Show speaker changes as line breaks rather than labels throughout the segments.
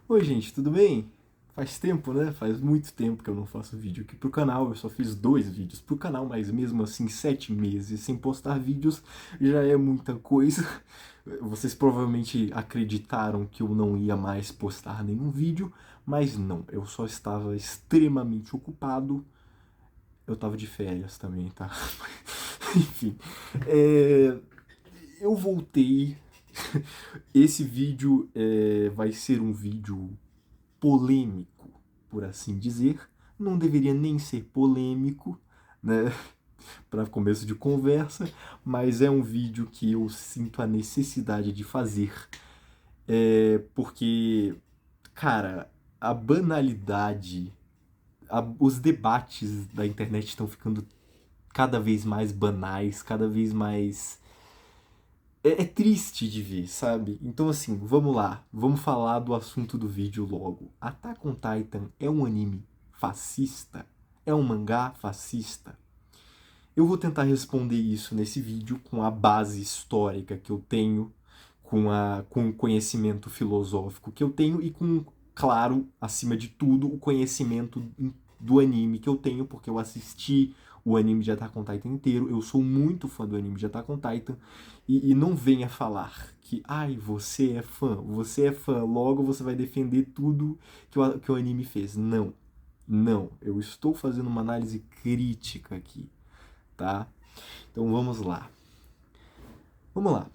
Oi, gente, tudo bem? Faz tempo, né? Faz muito tempo que eu não faço vídeo aqui pro canal. Eu só fiz 2 vídeos pro canal, mas mesmo assim, 7 meses sem postar vídeos já é muita coisa. Vocês provavelmente acreditaram que eu não ia mais postar nenhum vídeo, mas não, eu só estava extremamente ocupado. Eu tava de férias também, tá? Enfim, é, eu voltei. Esse vídeo vai ser um vídeo polêmico, por assim dizer. Não deveria nem ser polêmico, né? Para começo de conversa, mas é um vídeo que eu sinto a necessidade de fazer, porque, cara, a banalidade, os debates da internet estão ficando cada vez mais banais, cada vez mais é triste de ver, sabe? Então, assim, vamos lá. Vamos falar do assunto do vídeo logo. Attack on Titan é um anime fascista? É um mangá fascista? Eu vou tentar responder isso nesse vídeo com a base histórica que eu tenho, com o conhecimento filosófico que eu tenho e com, claro, acima de tudo, o conhecimento do anime que eu tenho, porque eu assisti o anime de Attack on Titan inteiro, eu sou muito fã do anime de Attack on Titan, e não venha falar que, ai, você é fã, logo você vai defender tudo que o anime fez. Não, não, eu estou fazendo uma análise crítica aqui, tá? Então vamos lá. Vamos lá.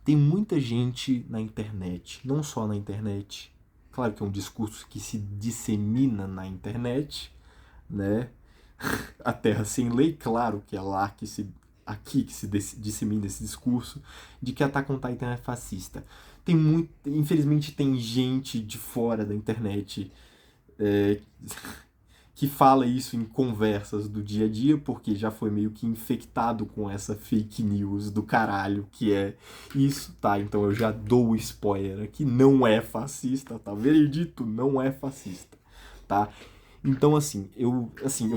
Tem muita gente na internet, não só na internet. Claro que é um discurso que se dissemina na internet, né? A Terra sem lei, claro que é lá que se aqui que se dissemina esse discurso de que Attack on Titan é fascista. Tem muito, infelizmente tem gente de fora da internet é, que fala isso em conversas do dia a dia, porque já foi meio que infectado com essa fake news do caralho que é isso, tá? Então eu já dou o spoiler aqui, não é fascista, tá? Veredito, não é fascista, tá? Então, assim, eu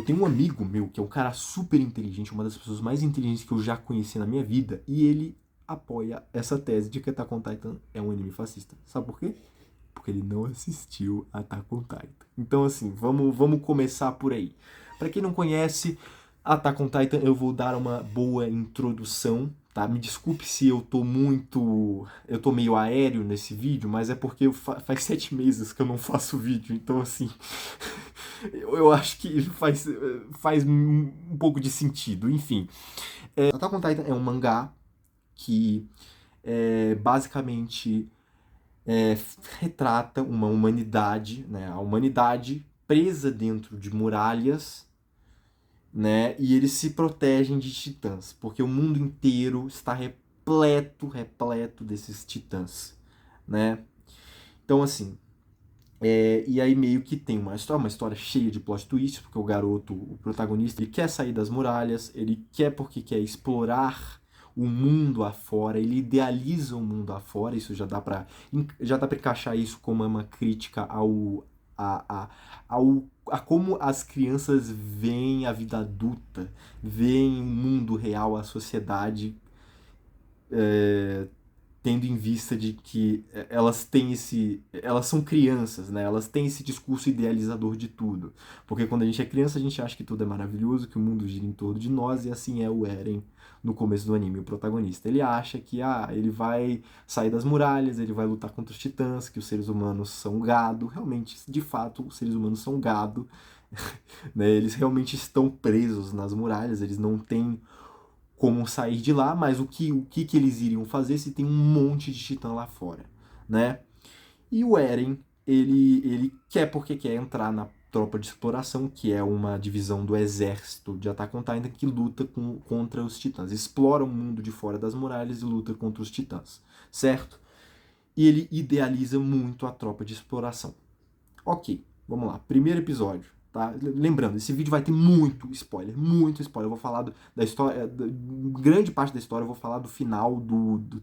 tenho um amigo meu que é um cara super inteligente, uma das pessoas mais inteligentes que eu já conheci na minha vida, e ele apoia essa tese de que Attack on Titan é um anime fascista. Sabe por quê? Porque ele não assistiu Attack on Titan. Então, assim, vamos começar por aí. Para quem não conhece, Attack on Titan, eu vou dar uma boa introdução, tá? Me desculpe se eu tô muito... Eu tô meio aéreo nesse vídeo, mas é porque faz 7 meses que eu não faço vídeo, então, assim... eu acho que faz um pouco de sentido. Enfim, Attack on Titan é um mangá que basicamente é, retrata uma humanidade, né, a humanidade presa dentro de muralhas, né, e eles se protegem de titãs, porque o mundo inteiro está repleto desses titãs, né? Então, assim, e aí meio que tem uma história cheia de plot twists, porque o garoto, o protagonista, ele quer sair das muralhas, ele quer porque quer explorar o mundo afora, ele idealiza o mundo afora, isso já dá para encaixar isso como uma crítica a, a como as crianças veem a vida adulta, veem o mundo real, a sociedade, tendo em vista de que elas são crianças, né? Elas têm esse discurso idealizador de tudo. Porque quando a gente é criança, a gente acha que tudo é maravilhoso, que o mundo gira em torno de nós, e assim é o Eren no começo do anime, o protagonista. Ele acha que ele vai sair das muralhas, ele vai lutar contra os titãs, que os seres humanos são gado. Realmente, de fato, os seres humanos são gado. Né? Eles realmente estão presos nas muralhas, eles não têm como sair de lá, mas o que eles iriam fazer se tem um monte de titã lá fora, né? E o Eren, ele quer porque quer entrar na tropa de exploração, que é uma divisão do exército de Attack on Titan que luta contra os titãs. Explora o mundo de fora das muralhas e luta contra os titãs, certo? E ele idealiza muito a tropa de exploração. Ok, vamos lá. Primeiro episódio, tá? Lembrando, esse vídeo vai ter muito spoiler, muito spoiler. Eu vou falar da história, grande parte da história, eu vou falar do final,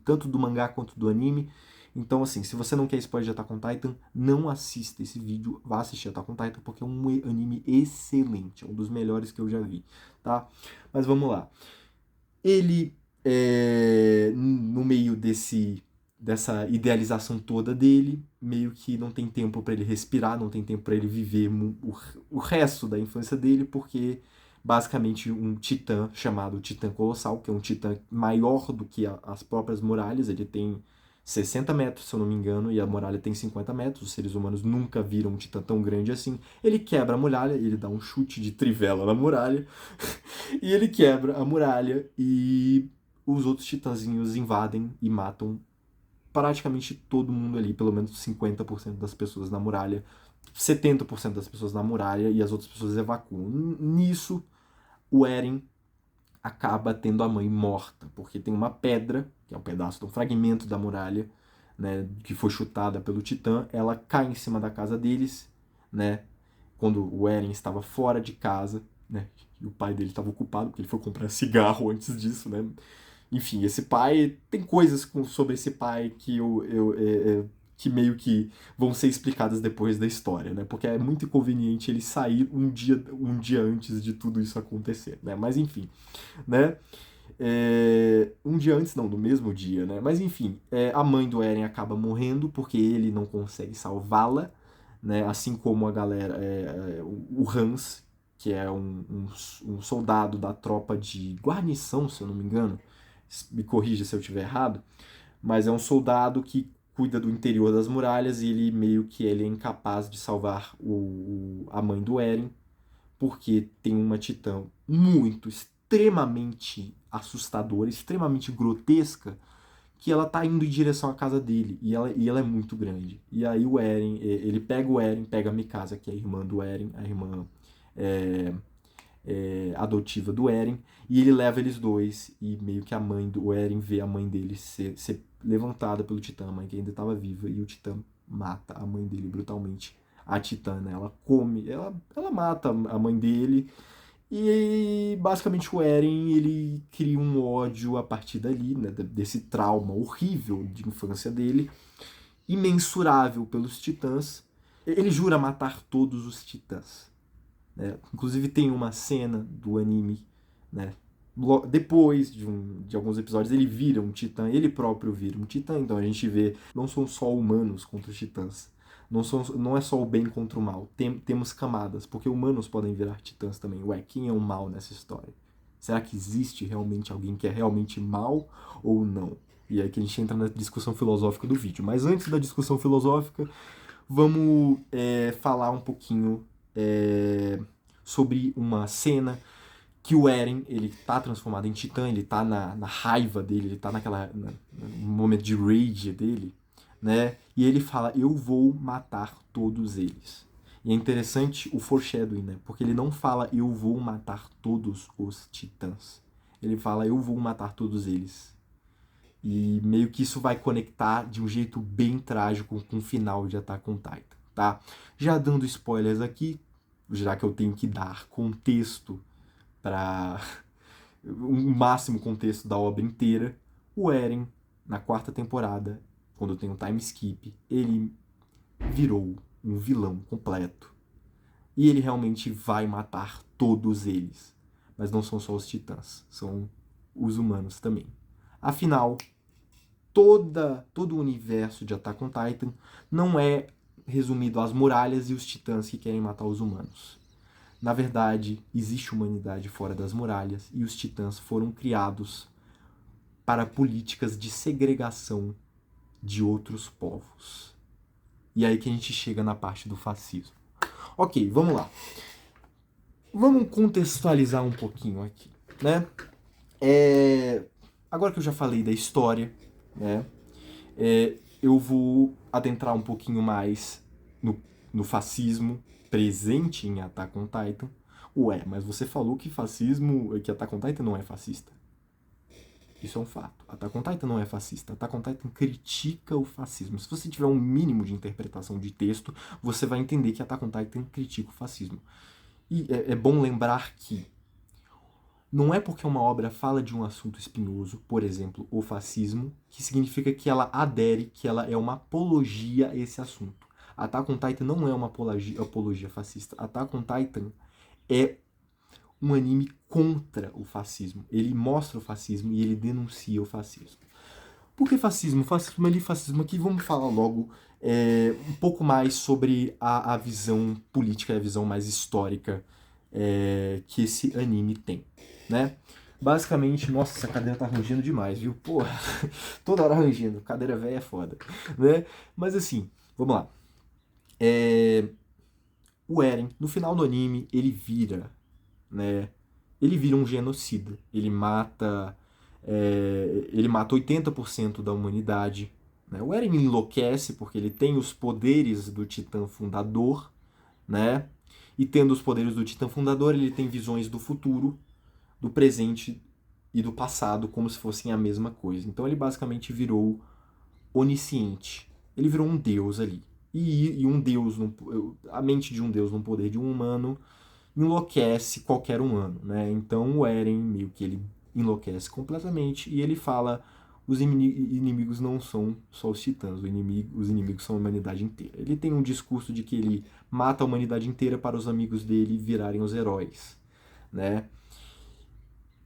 tanto do mangá quanto do anime. Então, assim, se você não quer spoiler de Attack on Titan, não assista esse vídeo, vá assistir Attack on Titan, porque é um anime excelente, é um dos melhores que eu já vi, tá? Mas vamos lá. Ele, no meio dessa idealização toda dele, meio que não tem tempo para ele respirar, não tem tempo para ele viver o resto da infância dele, porque basicamente um titã chamado Titã Colossal, que é um titã maior do que as próprias muralhas, ele tem 60 metros, se eu não me engano, e a muralha tem 50 metros, os seres humanos nunca viram um titã tão grande assim. Ele quebra a muralha, ele dá um chute de trivela na muralha, e ele quebra a muralha, e os outros titãzinhos invadem e matam praticamente todo mundo ali, pelo menos 50% das pessoas na muralha, 70% das pessoas na muralha, e as outras pessoas evacuam. Nisso, o Eren acaba tendo a mãe morta, porque tem uma pedra, que é um pedaço de um fragmento da muralha, né, que foi chutada pelo Titã, ela cai em cima da casa deles, né, quando o Eren estava fora de casa, né, e o pai dele estava ocupado, porque ele foi comprar cigarro antes disso, né. Enfim, esse pai, tem coisas sobre esse pai que que meio que vão ser explicadas depois da história, né? Porque é muito inconveniente ele sair um dia antes de tudo isso acontecer, né? Mas enfim, né? Um dia antes, não, no mesmo dia, né? Mas enfim, a mãe do Eren acaba morrendo porque ele não consegue salvá-la, né? Assim como a galera, o Hans, que é um soldado da tropa de guarnição, se eu não me engano, me corrija se eu estiver errado, mas é um soldado que cuida do interior das muralhas e ele meio que ele é incapaz de salvar a mãe do Eren, porque tem uma titã extremamente assustadora, extremamente grotesca, que ela tá indo em direção à casa dele, e ela é muito grande. E aí o Eren, ele pega o Eren, pega a Mikasa, que é a irmã do Eren, a irmã é, adotiva do Eren, e ele leva eles dois, e meio que a mãe do Eren vê a mãe dele ser levantada pelo Titã, a mãe que ainda estava viva, e o Titã mata a mãe dele brutalmente. A Titã, né, ela mata a mãe dele, e basicamente o Eren, ele cria um ódio a partir dali, né, desse trauma horrível de infância dele, imensurável pelos titãs. Ele jura matar todos os titãs. Né? Inclusive tem uma cena do anime, né? Depois de alguns episódios, ele vira um titã, ele próprio vira um titã, então a gente vê, não são só humanos contra os titãs, não é só o bem contra o mal, temos camadas, porque humanos podem virar titãs também. Ué, quem é o mal nessa história? Será que existe realmente alguém que é realmente mal ou não? E aí que a gente entra na discussão filosófica do vídeo. Mas antes da discussão filosófica, vamos falar um pouquinho sobre uma cena que o Eren, ele tá transformado em titã, ele tá na raiva dele, ele tá no momento de rage dele, né? E ele fala, eu vou matar todos eles. E é interessante o foreshadowing, né? Porque ele não fala, eu vou matar todos os titãs. Ele fala, eu vou matar todos eles. E meio que isso vai conectar de um jeito bem trágico com o final de Attack on Titan, tá? Já dando spoilers aqui, já que eu tenho que dar contexto para o máximo contexto da obra inteira, o Eren, na quarta temporada, quando tem um time skip, ele virou um vilão completo. E ele realmente vai matar todos eles. Mas não são só os titãs, são os humanos também. Afinal, todo o universo de Attack on Titan não é resumido às muralhas e os titãs que querem matar os humanos. Na verdade, existe humanidade fora das muralhas e os titãs foram criados para políticas de segregação de outros povos. E aí que a gente chega na parte do fascismo. Ok, vamos lá. Vamos contextualizar um pouquinho aqui, né? Agora que eu já falei da história, né? Eu vou adentrar um pouquinho mais no fascismo presente em Attack on Titan. Ué, mas você falou que que Attack on Titan não é fascista. Isso é um fato. Attack on Titan não é fascista. Attack on Titan critica o fascismo. Se você tiver um mínimo de interpretação de texto, você vai entender que Attack on Titan critica o fascismo. E é bom lembrar que não é porque uma obra fala de um assunto espinhoso, por exemplo, o fascismo, que significa que ela adere, que ela é uma apologia a esse assunto. Attack on Titan não é uma apologia fascista. Attack on Titan é um anime contra o fascismo. Ele mostra o fascismo e ele denuncia o fascismo. Por que fascismo? Fascismo ali, fascismo aqui. Vamos falar logo um pouco mais sobre a visão política, a visão mais histórica que esse anime tem, né? Basicamente, nossa, essa cadeira tá rangindo demais, viu? Porra, toda hora rangindo. Cadeira velha é foda, né? Mas assim, vamos lá. O Eren, no final do anime, ele vira, né? Ele vira um genocida. Ele mata 80% da humanidade. Né? O Eren enlouquece porque ele tem os poderes do Titã Fundador, né? E tendo os poderes do Titã Fundador, ele tem visões do futuro, do presente e do passado como se fossem a mesma coisa. Então ele basicamente virou onisciente. Ele virou um deus ali. E um deus, a mente de um deus no poder de um humano enlouquece qualquer humano, né? Então o Eren meio que ele enlouquece completamente e ele fala: os inimigos não são só os titãs, os inimigos são a humanidade inteira. Ele tem um discurso de que ele mata a humanidade inteira para os amigos dele virarem os heróis, né?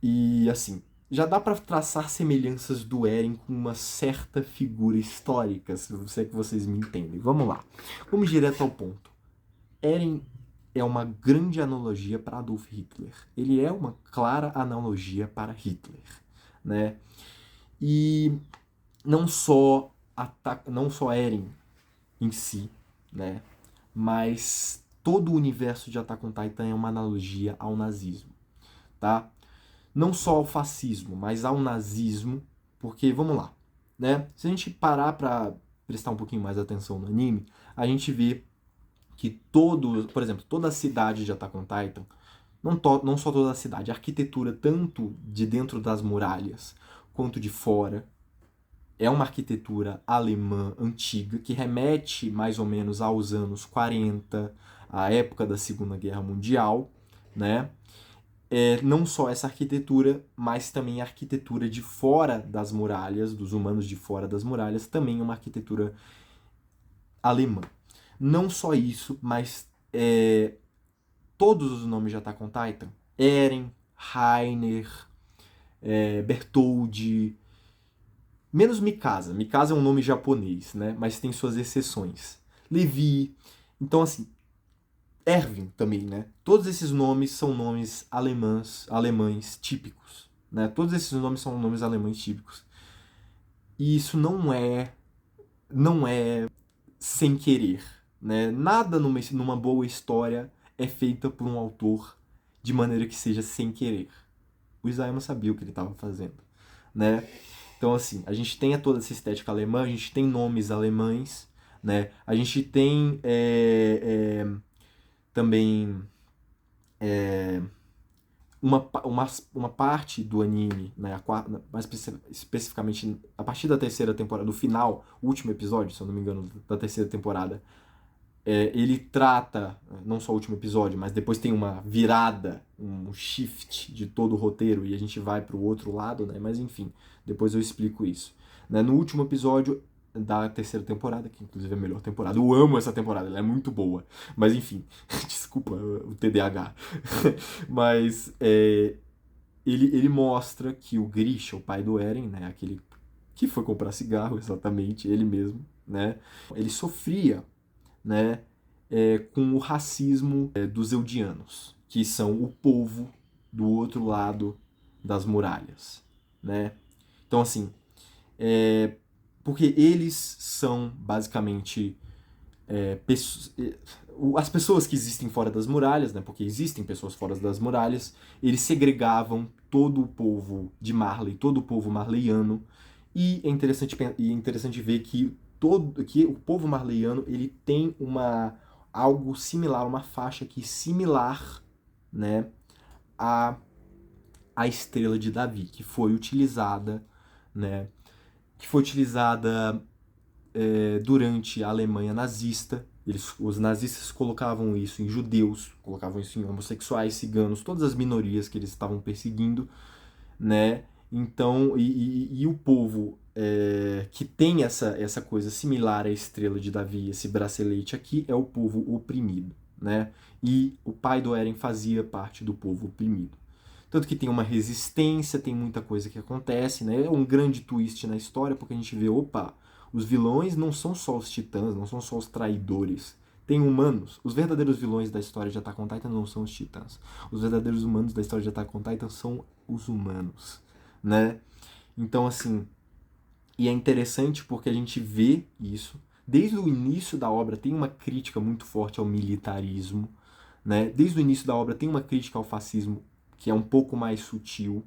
E assim, já dá para traçar semelhanças do Eren com uma certa figura histórica, se é que vocês me entendem. Vamos lá. Vamos direto ao ponto. Eren é uma grande analogia para Adolf Hitler. Ele é uma clara analogia para Hitler, né? E não só Eren em si, né? Mas todo o universo de Attack on Titan é uma analogia ao nazismo, tá? Não só ao fascismo, mas ao nazismo, porque vamos lá, né? Se a gente parar para prestar um pouquinho mais atenção no anime, a gente vê que por exemplo, toda a cidade de Attack on Titan, não só toda a cidade, a arquitetura tanto de dentro das muralhas quanto de fora é uma arquitetura alemã antiga que remete mais ou menos aos anos 40, à época da Segunda Guerra Mundial, né? Não só essa arquitetura, mas também a arquitetura de fora das muralhas, dos humanos de fora das muralhas, também é uma arquitetura alemã. Não só isso, mas todos os nomes de Attack on Titan, Eren, Reiner, Bertholdt, menos Mikasa. Mikasa é um nome japonês, né? Mas tem suas exceções. Levi. Então, assim, Erwin também, né? Todos esses nomes são nomes alemães típicos, né? Todos esses nomes são nomes alemães típicos. E isso não é sem querer, né? Nada numa boa história é feita por um autor de maneira que seja sem querer. O Isayama sabia o que ele estava fazendo, né? Então, assim, a gente tem toda essa estética alemã, a gente tem nomes alemães, né? A gente tem também uma parte do anime, né? Mais especificamente a partir da terceira temporada, do final, o último episódio, se eu não me engano, da terceira temporada, ele trata, não só o último episódio, mas depois tem uma virada, um shift de todo o roteiro e a gente vai para o outro lado, né? Mas enfim, depois eu explico isso. Né? No último episódio da terceira temporada, que inclusive é a melhor temporada, eu amo essa temporada, ela é muito boa. Mas enfim, desculpa o TDAH. Mas ele mostra que o Grisha, o pai do Eren, né? Aquele que foi comprar cigarro, exatamente, ele mesmo, né? Ele sofria, né, com o racismo dos Eldianos, que são o povo do outro lado das muralhas, né? Então, assim, porque eles são basicamente as pessoas que existem fora das muralhas, né? Porque existem pessoas fora das muralhas, eles segregavam todo o povo de Marley, todo o povo marleyano, e é interessante ver que o povo marleyano ele tem algo similar, uma faixa aqui similar, né, à estrela de Davi, que foi utilizada, né, durante a Alemanha nazista. Os nazistas colocavam isso em judeus, colocavam isso em homossexuais, ciganos, todas as minorias que eles estavam perseguindo, né? Então, e o povo que tem essa coisa similar à estrela de Davi, esse bracelete aqui, é o povo oprimido, né? E o pai do Eren fazia parte do povo oprimido. Então Tanto que tem uma resistência, tem muita coisa que acontece, né? É um grande twist na história, porque a gente vê, opa, os vilões não são só os titãs, não são só os traidores. Tem humanos. Os verdadeiros vilões da história de Attack on Titan não são os titãs. Os verdadeiros humanos da história de Attack on Titan são os humanos, né? Então, assim, e é interessante porque a gente vê isso. Desde o início da obra tem uma crítica muito forte ao militarismo, né? Desde o início da obra tem uma crítica ao fascismo que é um pouco mais sutil,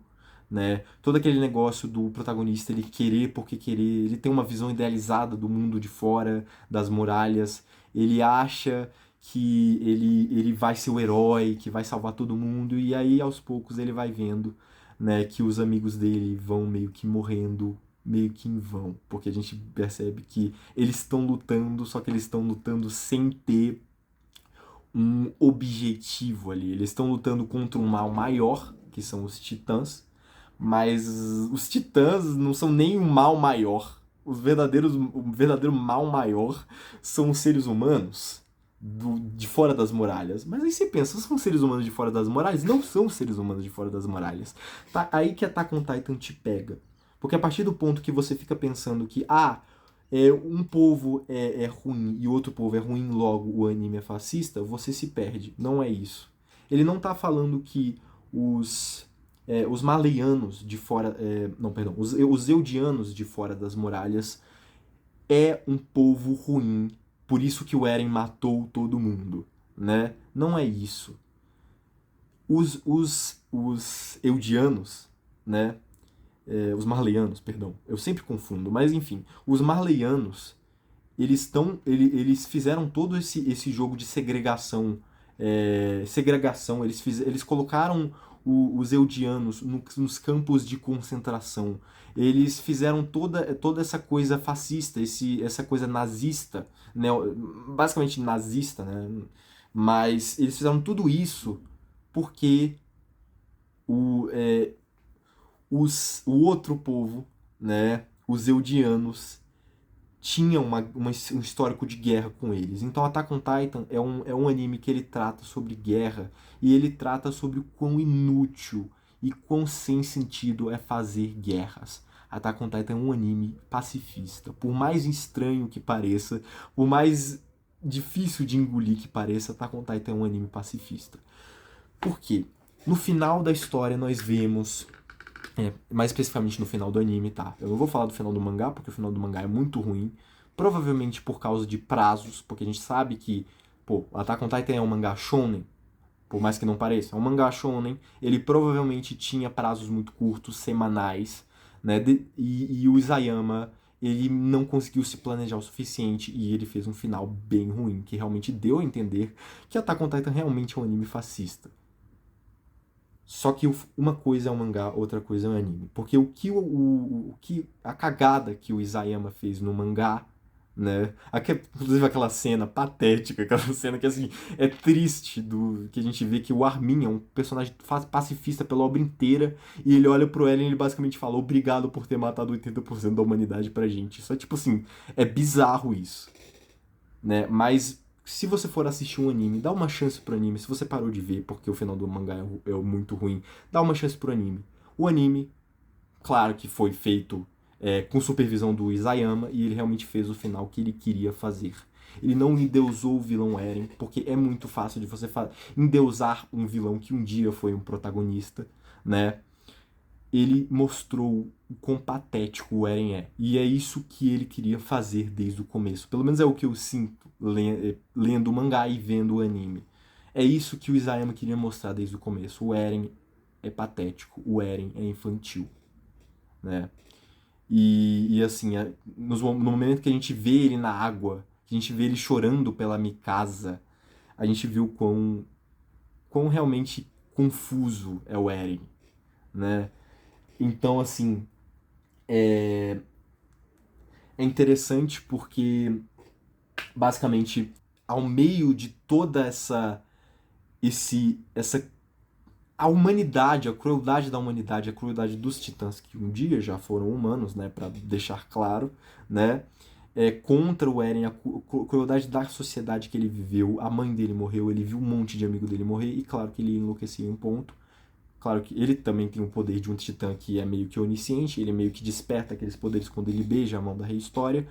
né? Todo aquele negócio do protagonista ele querer porque querer, ele tem uma visão idealizada do mundo de fora, das muralhas, ele acha que ele vai ser o herói, que vai salvar todo mundo, e aí aos poucos ele vai vendo, né, que os amigos dele vão meio que morrendo, meio que em vão, porque a gente percebe que eles estão lutando, só que eles estão lutando sem ter um objetivo ali. Eles estão lutando contra um mal maior, que são os titãs, mas os titãs não são nem um mal maior. O verdadeiro mal maior são os seres humanos de fora das muralhas. Mas aí você pensa, são seres humanos de fora das muralhas? Não são seres humanos de fora das muralhas. Tá aí que Attack on Titan te pega. Porque a partir do ponto que você fica pensando que, um povo é ruim e outro povo é ruim, logo o anime é fascista, você se perde. Não é isso. Ele não tá falando que os maleianos de fora. Não, perdão. Os eudianos de fora das muralhas é um povo ruim. Por isso que o Eren matou todo mundo. Né? Não é isso. Os eudianos, né? Os marleianos, perdão. Eu sempre confundo, mas enfim. Os marleianos, eles fizeram todo esse jogo de segregação. Eles colocaram os eudianos nos campos de concentração. Eles fizeram toda essa coisa fascista, essa coisa nazista, né? Basicamente nazista, né? Mas eles fizeram tudo isso porque o, é, o outro povo, né? Os eudianos, tinha um histórico de guerra com eles. Então Attack on Titan é um anime que ele trata sobre guerra e ele trata sobre o quão inútil e quão sem sentido é fazer guerras. Attack on Titan é um anime pacifista. Por mais estranho que pareça, por mais difícil de engolir que pareça, Attack on Titan é um anime pacifista. Por quê? No final da história nós vemos mais especificamente no final do anime, tá? Eu não vou falar do final do mangá, porque o final do mangá é muito ruim. Provavelmente por causa de prazos, porque a gente sabe que, Attack on Titan é um mangá shonen, por mais que não pareça. É um mangá shonen, ele provavelmente tinha prazos muito curtos, semanais, né? E o Isayama, ele não conseguiu se planejar o suficiente e ele fez um final bem ruim, que realmente deu a entender que Attack on Titan realmente é um anime fascista. Só que uma coisa é um mangá, outra coisa é um anime. Porque a cagada que o Isayama fez no mangá, né? Inclusive aquela cena patética, aquela cena que assim, é triste, que a gente vê que o Armin é um personagem pacifista pela obra inteira, e ele olha pro Eren e ele basicamente fala: obrigado por ter matado 80% da humanidade pra gente. Só tipo assim, é bizarro isso, né? Mas se você for assistir um anime, dá uma chance pro anime. Se você parou de ver porque o final do mangá é muito ruim, dá uma chance pro anime. O anime, claro que foi feito com supervisão do Isayama e ele realmente fez o final que ele queria fazer. Ele não endeusou o vilão Eren, porque é muito fácil de você endeusar um vilão que um dia foi um protagonista, né? Ele mostrou o quão patético o Eren é. E é isso que ele queria fazer desde o começo. Pelo menos é o que eu sinto lendo o mangá e vendo o anime. É isso que o Isayama queria mostrar desde o começo. O Eren é patético, o Eren é infantil, né? E assim, no momento que a gente vê ele na água, que a gente vê ele chorando pela Mikasa, a gente viu quão realmente confuso é o Eren, né? Então, assim, é interessante porque, basicamente, ao meio de toda a humanidade, a crueldade da humanidade, a crueldade dos titãs, que um dia já foram humanos, né, para deixar claro, né, contra o Eren, a crueldade da sociedade que ele viveu, a mãe dele morreu, ele viu um monte de amigo dele morrer, e claro que ele enlouqueceu em um ponto, Claro que ele também tem o poder de um titã que é meio que onisciente, ele meio que desperta aqueles poderes quando ele beija a mão da Rei História,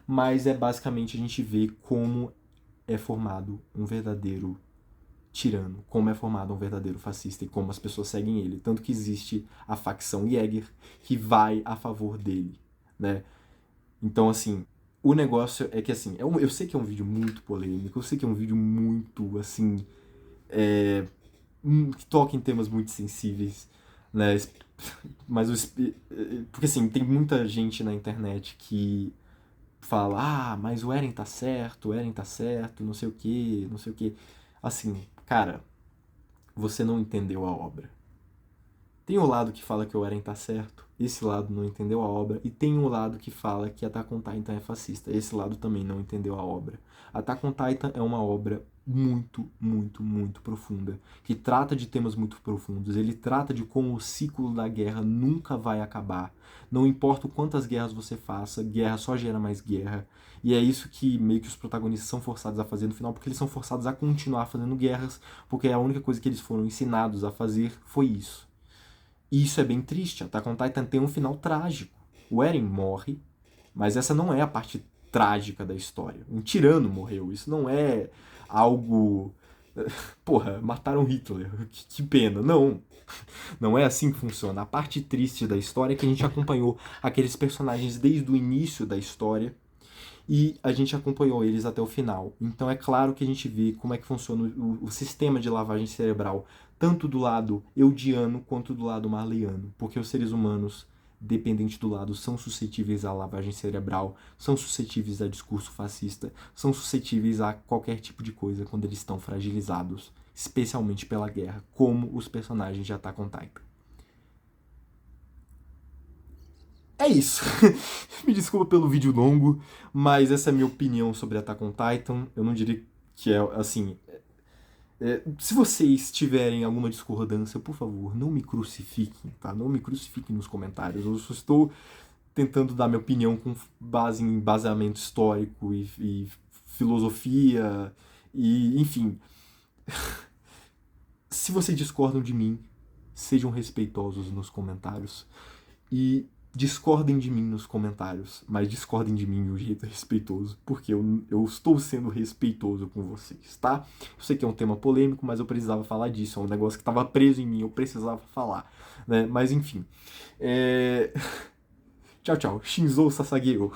mas é basicamente a gente vê como é formado um verdadeiro tirano, como é formado um verdadeiro fascista e como as pessoas seguem ele. Tanto que existe a facção Jäger que vai a favor dele, né? Então, assim, o negócio é que, assim, eu sei que é um vídeo muito polêmico, eu sei que é um vídeo muito, assim, que toca em temas muito sensíveis, né? Mas, porque, assim, tem muita gente na internet que fala, mas o Eren tá certo, não sei o que, não sei o que. Assim, cara, você não entendeu a obra. Tem o lado que fala que o Eren tá certo, esse lado não entendeu a obra, e tem o lado que fala que Attack on Titan é fascista, esse lado também não entendeu a obra. Attack on Titan é uma obra muito, muito, muito profunda, que trata de temas muito profundos, ele trata de como o ciclo da guerra nunca vai acabar. Não importa o quantas guerras você faça, guerra só gera mais guerra, e é isso que meio que os protagonistas são forçados a fazer no final, porque eles são forçados a continuar fazendo guerras, porque a única coisa que eles foram ensinados a fazer foi isso. E isso é bem triste. Attack on Titan tem um final trágico. O Eren morre, mas essa não é a parte trágica da história. Um tirano morreu. Isso não é algo. Porra, mataram Hitler. Que pena. Não. Não é assim que funciona. A parte triste da história é que a gente acompanhou aqueles personagens desde o início da história e a gente acompanhou eles até o final. Então é claro que a gente vê como é que funciona o sistema de lavagem cerebral, tanto do lado eudiano quanto do lado marleano, porque os seres humanos, dependente do lado, são suscetíveis à lavagem cerebral, são suscetíveis a discurso fascista, são suscetíveis a qualquer tipo de coisa quando eles estão fragilizados, especialmente pela guerra, como os personagens de Attack on Titan. É isso. Me desculpa pelo vídeo longo, mas essa é a minha opinião sobre Attack on Titan. Eu não diria que é assim. Se vocês tiverem alguma discordância, por favor, não me crucifiquem, tá? Não me crucifiquem nos comentários. Eu só estou tentando dar minha opinião com base em embasamento histórico e filosofia e, enfim. Se vocês discordam de mim, sejam respeitosos nos comentários. E discordem de mim nos comentários, mas discordem de mim de um jeito respeitoso, porque eu estou sendo respeitoso com vocês, tá? Eu sei que é um tema polêmico, mas eu precisava falar disso, é um negócio que estava preso em mim, eu precisava falar, né? Mas enfim. Tchau, tchau. Shinzo Sasageo.